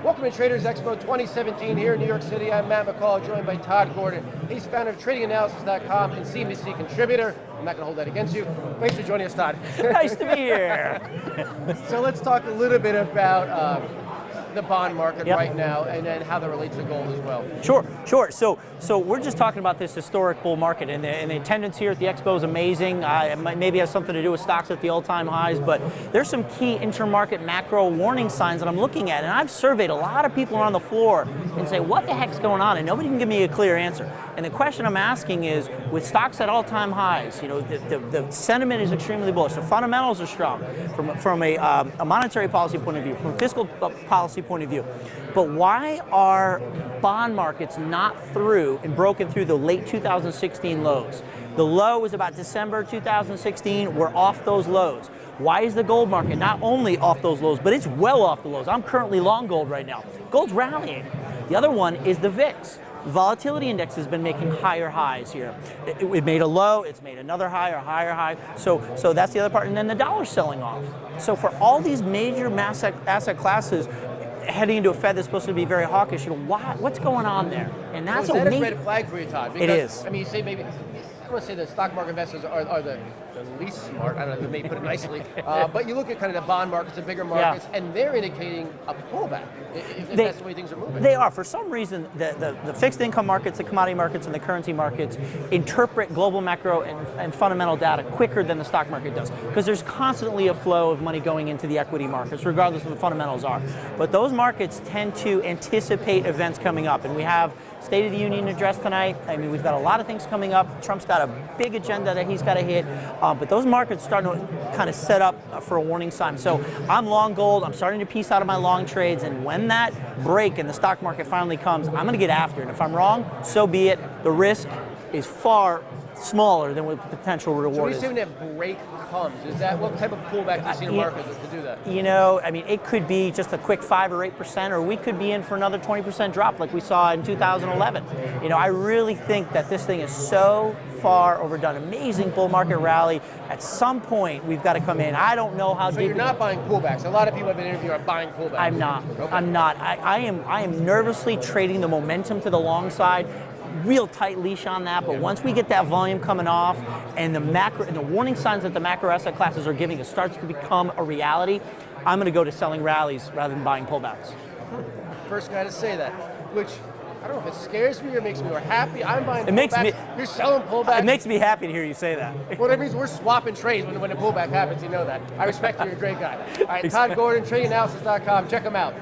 Welcome to Traders Expo 2017 here in New York City. I'm Matt McCall, joined by Todd Gordon. He's founder of TradingAnalysis.com and CNBC contributor. I'm not going to hold that against you. Thanks for joining us, Todd. Nice to be here. So let's talk a little bit about the bond market right now, and then how that relates to gold as well. Sure. So we're just talking about this historic bull market, and the attendance here at the expo is amazing. It maybe has something to do with stocks at the all-time highs, but there's some key intermarket macro warning signs that I'm looking at, and I've surveyed a lot of people around the floor and say, what the heck's going on? And nobody can give me a clear answer. And the question I'm asking is, with stocks at all-time highs, you know, the sentiment is extremely bullish. The fundamentals are strong from a monetary policy point of view, from a fiscal policy point of view. But why are bond markets not through and broken through the late 2016 lows? The low was about December 2016. We're off those lows. Why is the gold market not only off those lows, but it's well off the lows? I'm currently long gold right now. Gold's rallying. The other one is the VIX. Volatility index has been making higher highs here. It made a low, it's made another high or higher high. So that's the other part. And then the dollar's selling off. So for all these major asset classes heading into a Fed that's supposed to be very hawkish, you know, what's going on there? And that's so is that a red flag for you, Todd? Because, it is. I mean, you say maybe, I don't want to say the stock market investors are the least smart, I don't know, maybe put it nicely, but you look at kind of the bond markets, the bigger markets, and they're indicating a pullback, if that's the way things are moving. They are. For some reason, the fixed income markets, the commodity markets, and the currency markets interpret global macro and fundamental data quicker than the stock market does, because there's constantly a flow of money going into the equity markets, regardless of what the fundamentals are. But those markets tend to anticipate events coming up, and we have State of the Union address tonight. I mean, we've got a lot of things coming up. Trump's got a big agenda that he's got to hit, but those markets are starting to kind of set up for a warning sign. So I'm long gold. I'm starting to piece out of my long trades, and when that break in the stock market finally comes, I'm going to get after it. If I'm wrong, so be it. The risk is far smaller than what the potential reward is. So when you say when that break comes, is that what type of pullback do you see in the market to do that? You know, I mean, it could be just a quick 5 or 8%, or we could be in for another 20% drop like we saw in 2011. You know, I really think that this thing is so far overdone. Amazing bull market rally. At some point, we've got to come in. I don't know how deep. So you're not buying pullbacks. A lot of people I've been interviewing are buying pullbacks. I'm not. Okay. I'm not. I am nervously trading the momentum to the long side. Real tight leash on that, but once we get that volume coming off and the macro and the warning signs that the macro asset classes are giving us starts to become a reality, I'm going to go to selling rallies rather than buying pullbacks. First guy to say that, which I don't know if it scares me or makes me more happy. I'm buying pullbacks. Makes me, you're selling pullbacks. It makes me happy to hear you say that. Well, that means we're swapping trades when the pullback happens. You know that. I respect you. You're a great guy. All right, Todd Gordon, TradingAnalysis.com. Check him out.